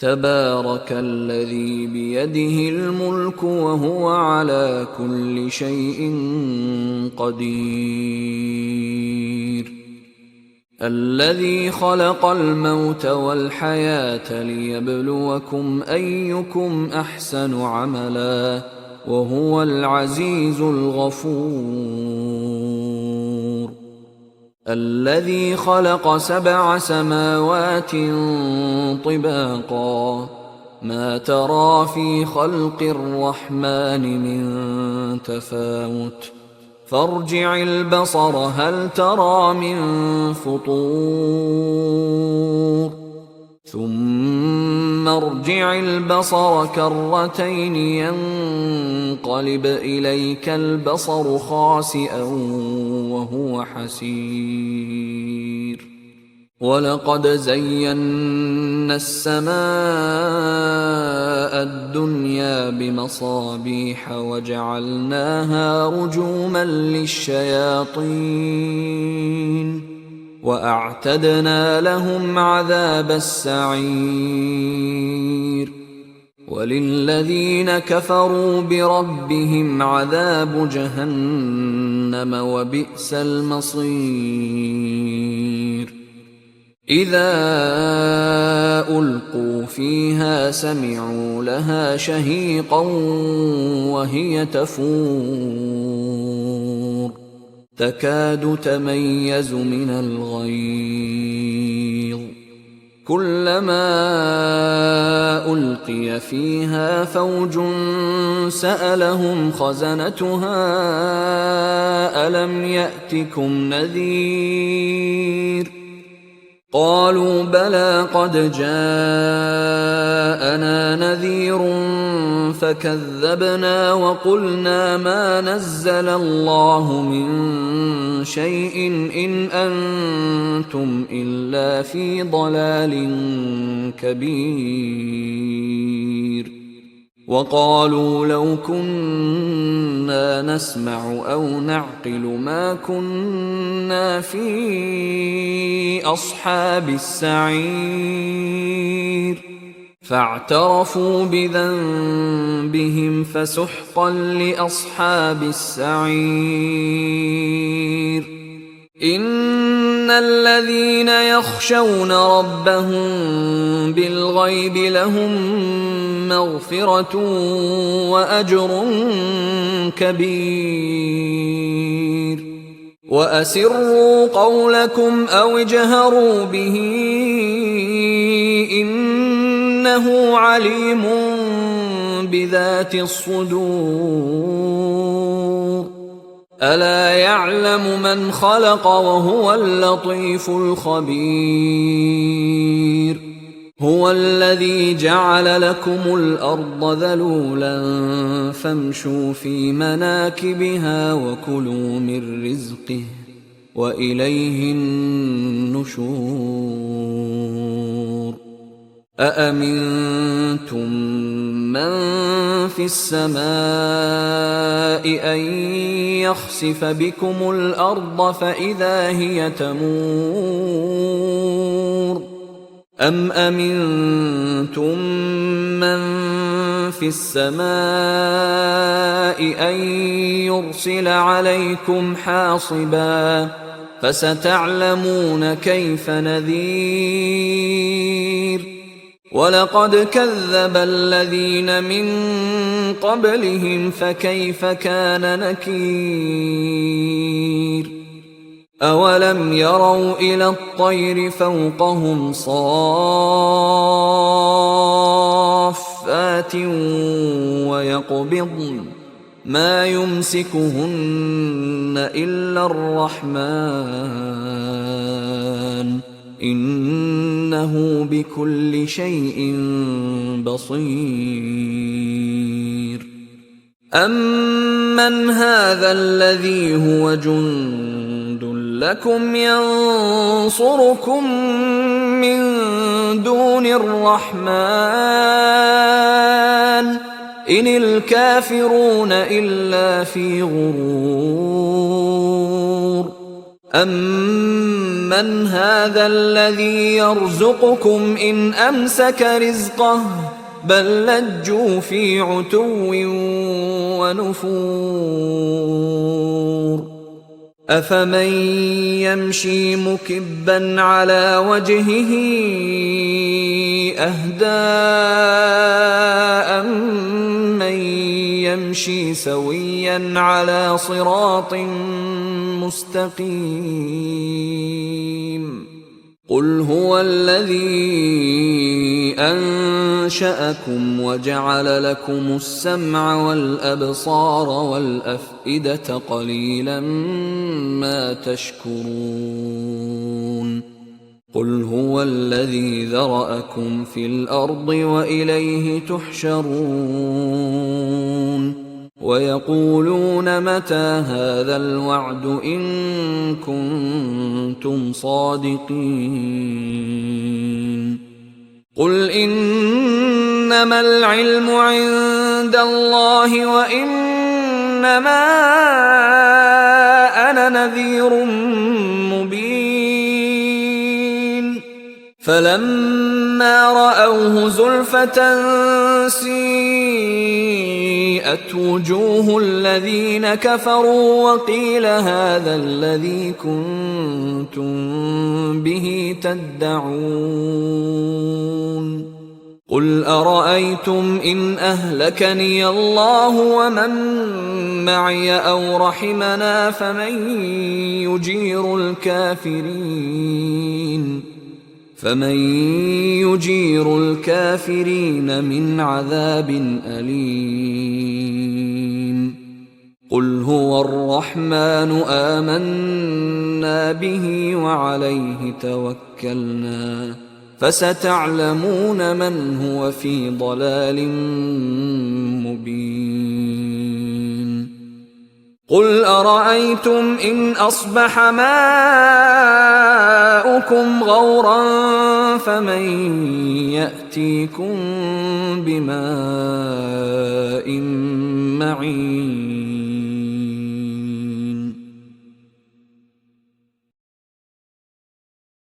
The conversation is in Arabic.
تبارك الذي بيده الملك وهو على كل شيء قدير. الذي خلق الموت والحياة ليبلوكم أيكم أحسن عملا وهو العزيز الغفور. الذي خلق 7 سماوات طباقا ما ترى في خلق الرحمن من تفاوت فارجع البصر هل ترى من فطور ثم ارجع البصر كرتين ينقلب إليك البصر خاسئا وهو حسير. ولقد زينا السماء الدنيا بمصابيح وجعلناها رجوما للشياطين وأعتدنا لهم عذاب السعير. وللذين كفروا بربهم عذاب جهنم وبئس المصير. إذا ألقوا فيها سمعوا لها شهيقا وهي تفور تكاد تميز من الغيظ كلما ألقي فيها فوج سألهم خزنتها ألم يأتكم نذير قالوا بلى قد جاءنا نذير فكذبنا وقلنا ما نزل الله من شيء إن أنتم إلا في ضلال كبير. وقالوا لو كنا نسمع أو نعقل ما كنا في أصحاب السعير فاعترفوا بذنبهم فسحقا لأصحاب السعير. إن الذين يخشون ربهم بالغيب لهم مغفرة وأجر كبير. وأسروا قولكم أو اجهروا به إنه عليم بذات الصدور. ألا يعلم من خلق وهو اللطيف الخبير. هو الذي جعل لكم الأرض ذلولا فامشوا في مناكبها وكلوا من رزقه وإليه النشور. أأمنتم من في السماء أن يخسف بكم الأرض فإذا هي تمور أم أمنتم من في السماء أن يرسل عليكم حاصبا فستعلمون كيف نذير. ولقد كذب الذين من قبلهم فكيف كان نكير. أولم يروا إلى الطير فوقهم صافات ويقبضن ما يمسكهن إلا الرحمن إنه بكل شيء بصير. أمن هذا الذي هو جند لكم ينصركم من دون الرحمن إن الكافرون إلا في غرور. أَمَّنْ هَذَا الَّذِي يَرْزُقُكُمْ إِنْ أَمْسَكَ رِزْقَهُ بَل لَّجُّوا فِي عُتُوٍّ وَنُفُورٍ أَفَمَن يَمْشِي مُكِبًّا عَلَىٰ وَجْهِهِ أَهْدَىٰ أَمَّن يَمْشِي سَوِيًّا عَلَىٰ صِرَاطٍ مُّسْتَقِيمٍ قُلْ هُوَ الَّذِي أَنشَأَكُمْ وَجَعَلَ لَكُمُ السَّمْعَ وَالْأَبْصَارَ وَالْأَفْئِدَةَ قَلِيلًا مَّا تَشْكُرُونَ قُلْ هُوَ الَّذِي ذَرَأَكُمْ فِي الْأَرْضِ وَإِلَيْهِ تُحْشَرُونَ وَيَقُولُونَ مَتَىٰ هَٰذَا الْوَعْدُ إِن كُنتُمْ صَادِقِينَ قُلْ إِنَّمَا الْعِلْمُ عِندَ اللَّهِ وَإِنَّمَا أَنَا نَذِيرٌ مُّبِينٌ فَلَمَّا رَأَوْهُ زُلْفَةً سِيئَتْ وُجُوهُ الَّذِينَ كَفَرُوا وَقِيلَ هَٰذَا الَّذِي كُنتُم بِهِ تَدَّعُونَ قُلْ أَرَأَيْتُمْ إِنْ أَهْلَكَنِيَ اللَّهُ وَمَن مَّعِيَ أَوْ رَحِمَنَا فمن يجير الكافرين من عذاب أليم قل هو الرحمن آمنا به وعليه توكلنا فستعلمون من هو في ضلال مبين قل أرأيتم إن أصبح ماؤكم غورا فمن يأتيكم بماء معين